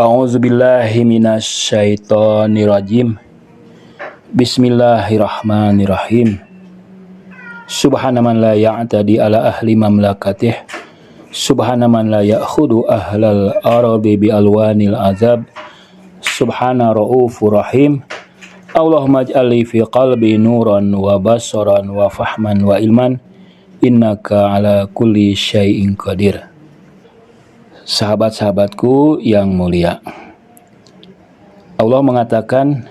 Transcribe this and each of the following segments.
A'udzubillahi minasyaitonirrajim. Bismillahirrahmanirrahim. Subhana man la ya'tadi ala ahli mamlakatih. Subhana man la ya'khudu ahlal arabi bi alwanil azab. Subhana ra'ufur rahim. Allahumma ij'alli fi qalbi nuran wa basaran wa fahman wa ilman. Innaka ala kulli syai'in qadir. Sahabat-sahabatku yang mulia, Allah mengatakan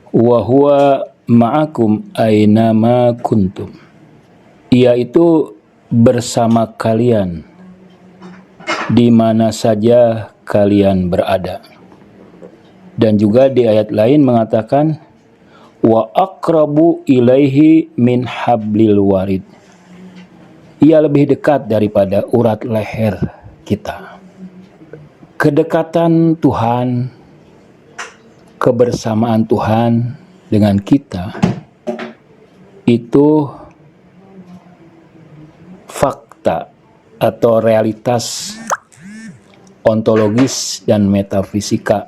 wa huwa ma'akum aynama kuntum. Ia itu bersama kalian di mana saja kalian berada. Dan juga di ayat lain mengatakan wa aqrabu ilaihi min hablil warid. Ia lebih dekat daripada urat leher kita. Kedekatan Tuhan, kebersamaan Tuhan dengan kita itu fakta atau realitas ontologis dan metafisika.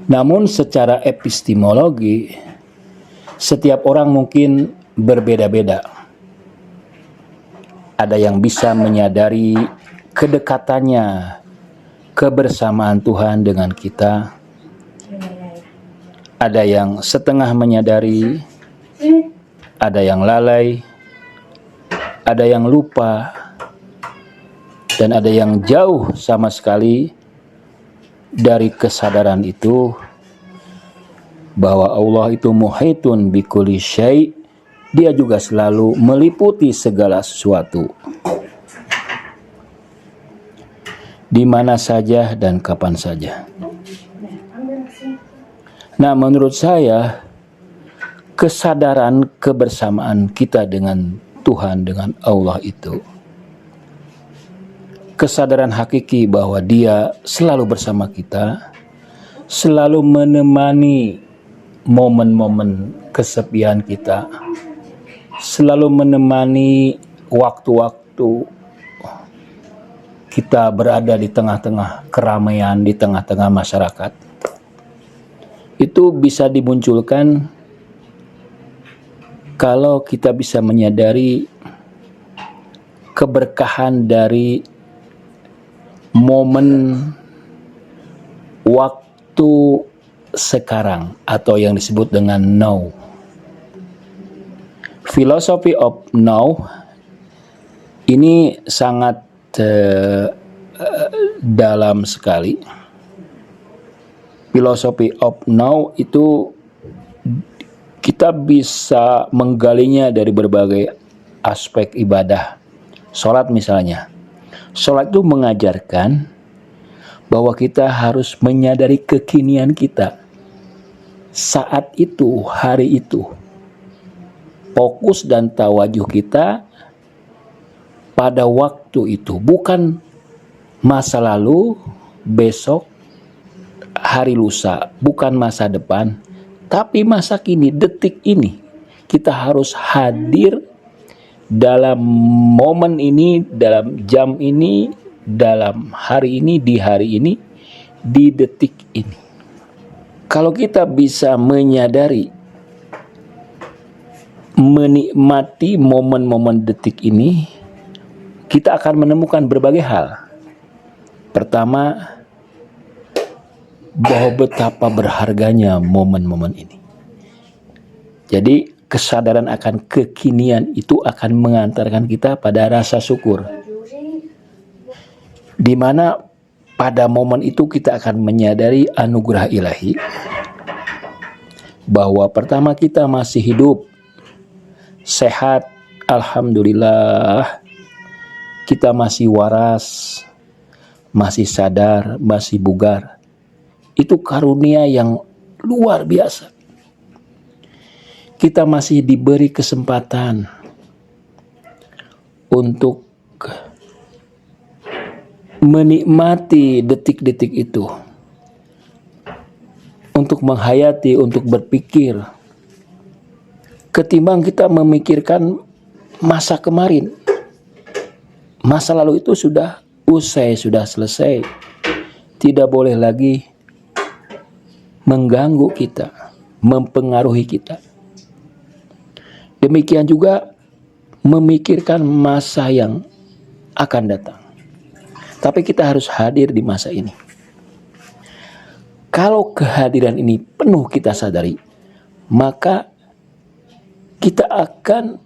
Namun secara epistemologi, setiap orang mungkin berbeda-beda. Ada yang bisa menyadari kedekatannya, kebersamaan Tuhan dengan kita. Ada yang setengah menyadari, ada yang lalai, ada yang lupa, dan ada yang jauh sama sekali dari kesadaran itu bahwa Allah itu muhitun bikulli syai'. Dia juga selalu meliputi segala sesuatu, di mana saja dan kapan saja. Nah, menurut saya kesadaran kebersamaan kita dengan Tuhan, dengan Allah itu kesadaran hakiki bahwa Dia selalu bersama kita, selalu menemani momen-momen kesepian kita, selalu menemani waktu-waktu kita berada di tengah-tengah keramaian, di tengah-tengah masyarakat. Itu bisa dimunculkan kalau kita bisa menyadari keberkahan dari momen waktu sekarang atau yang disebut dengan now. Philosophy of now ini sangat dalam sekali. Philosophy of now itu kita bisa menggalinya dari berbagai aspek ibadah. Sholat misalnya. Sholat itu mengajarkan bahwa kita harus menyadari kekinian kita saat itu, hari itu. Fokus dan tawajuh kita pada waktu itu, bukan masa lalu, besok, hari lusa, bukan masa depan, tapi masa kini, detik ini. Kita harus hadir dalam momen ini, dalam jam ini, dalam hari ini, di hari ini, di detik ini. Kalau kita bisa menyadari, menikmati momen-momen detik ini, kita akan menemukan berbagai hal. Pertama, bahwa betapa berharganya momen-momen ini. Jadi kesadaran akan kekinian itu akan mengantarkan kita pada rasa syukur. Di mana pada momen itu kita akan menyadari anugerah ilahi. Bahwa pertama kita masih hidup, sehat, alhamdulillah. Kita masih waras, masih sadar, masih bugar. Itu karunia yang luar biasa. Kita masih diberi kesempatan untuk menikmati detik-detik itu. Untuk menghayati, untuk berpikir. Ketimbang kita memikirkan masa kemarin. Masa lalu itu sudah usai, sudah selesai. tidak boleh lagi mengganggu kita, mempengaruhi kita. Demikian juga memikirkan masa yang akan datang. Tapi kita harus hadir di masa ini. Kalau kehadiran ini penuh kita sadari, maka kita akan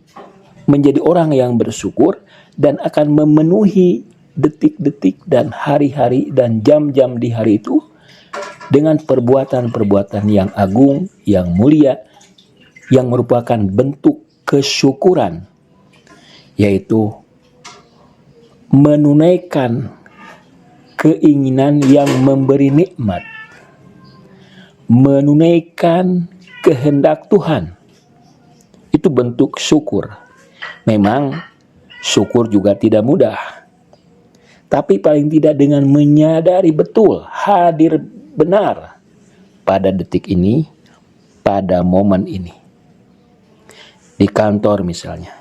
menjadi orang yang bersyukur dan akan memenuhi detik-detik dan hari-hari dan jam-jam di hari itu dengan perbuatan-perbuatan yang agung, yang mulia, yang merupakan bentuk kesyukuran, yaitu menunaikan keinginan yang memberi nikmat, menunaikan kehendak Tuhan. Itu bentuk syukur. Memang syukur juga tidak mudah, tapi paling tidak dengan menyadari betul, hadir benar pada detik ini, pada momen ini. Di kantor misalnya,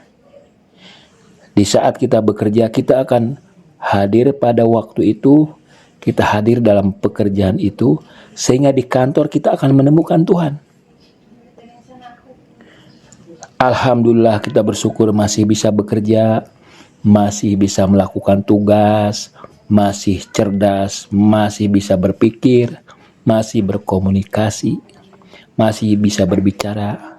di saat kita bekerja, kita akan hadir pada waktu itu, kita hadir dalam pekerjaan itu, sehingga di kantor kita akan menemukan Tuhan. Alhamdulillah kita bersyukur masih bisa bekerja, masih bisa melakukan tugas, masih cerdas, masih bisa berpikir, masih berkomunikasi, masih bisa berbicara.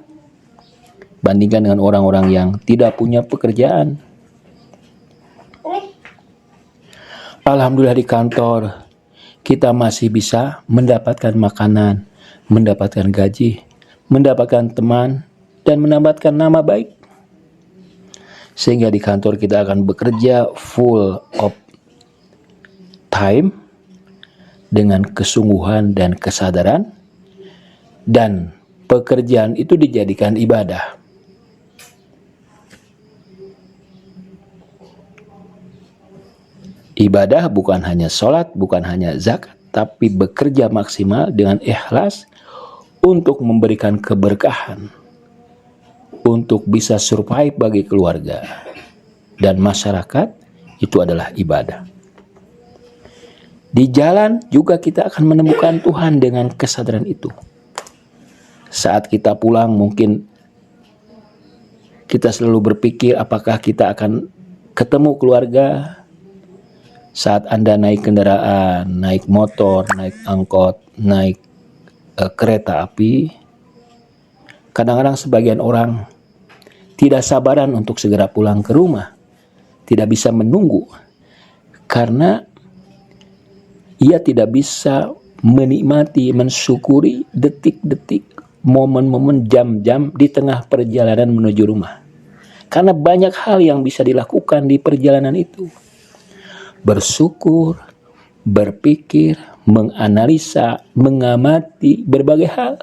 Bandingkan dengan orang-orang yang tidak punya pekerjaan. Alhamdulillah di kantor kita masih bisa mendapatkan makanan, mendapatkan gaji, mendapatkan teman, dan mendapatkan nama baik. Sehingga di kantor kita akan bekerja full of time dengan kesungguhan dan kesadaran, dan pekerjaan itu dijadikan ibadah. Ibadah bukan hanya sholat, bukan hanya zakat, tapi bekerja maksimal dengan ikhlas untuk memberikan keberkahan, untuk bisa survive bagi keluarga dan masyarakat. Itu adalah ibadah. Di jalan juga kita akan menemukan Tuhan dengan kesadaran itu. Saat kita pulang mungkin kita selalu berpikir apakah kita akan ketemu keluarga. Saat Anda naik kendaraan, naik motor, naik angkot, naik kereta api, kadang-kadang sebagian orang tidak sabaran untuk segera pulang ke rumah, tidak bisa menunggu, karena ia tidak bisa menikmati, mensyukuri detik-detik, momen-momen, jam-jam di tengah perjalanan menuju rumah. Karena banyak hal yang bisa dilakukan di perjalanan itu. Bersyukur, berpikir, menganalisa, mengamati berbagai hal.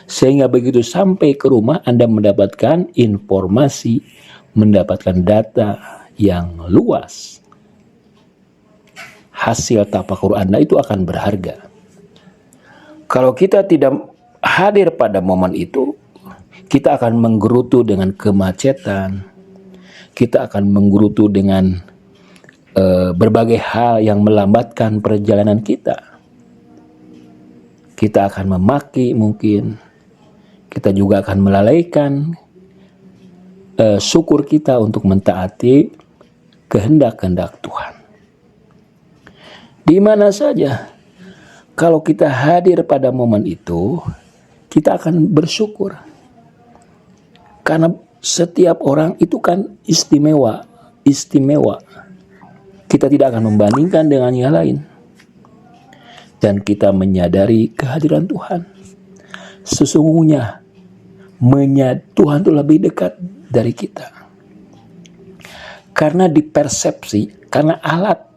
Sehingga begitu sampai ke rumah Anda mendapatkan informasi, mendapatkan data yang luas. Hasil tafakur Anda itu akan berharga. Kalau kita tidak hadir pada momen itu, kita akan menggerutu dengan kemacetan, kita akan menggerutu dengan berbagai hal yang melambatkan perjalanan kita. Kita akan memaki mungkin, kita juga akan melalaikan syukur kita untuk mentaati kehendak-kehendak Tuhan. Di mana saja, kalau kita hadir pada momen itu, kita akan bersyukur. Karena setiap orang itu kan istimewa. Kita tidak akan membandingkan dengan yang lain. Dan kita menyadari kehadiran Tuhan. Sesungguhnya Tuhan itu lebih dekat dari kita. Karena dipersepsi, karena alat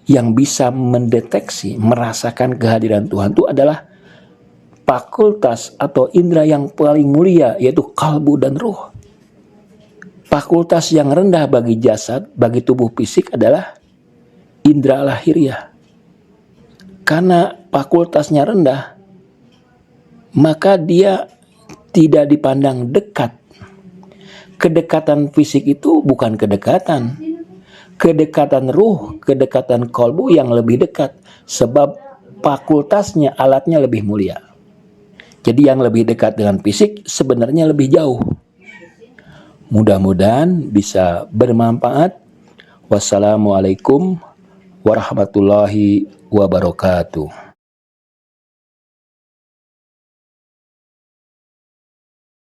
yang bisa mendeteksi, merasakan kehadiran Tuhan itu adalah fakultas atau indera yang paling mulia, yaitu kalbu dan ruh. Fakultas yang rendah bagi jasad, bagi tubuh fisik adalah indera lahiriah. Karena fakultasnya rendah, maka dia tidak dipandang dekat. Kedekatan fisik itu bukan kedekatan. kedekatan ruh, kedekatan kolbu yang lebih dekat, sebab fakultasnya, alatnya lebih mulia. Jadi yang lebih dekat dengan fisik sebenarnya lebih jauh. Mudah-mudahan bisa bermanfaat. Wassalamualaikum warahmatullahi wabarakatuh.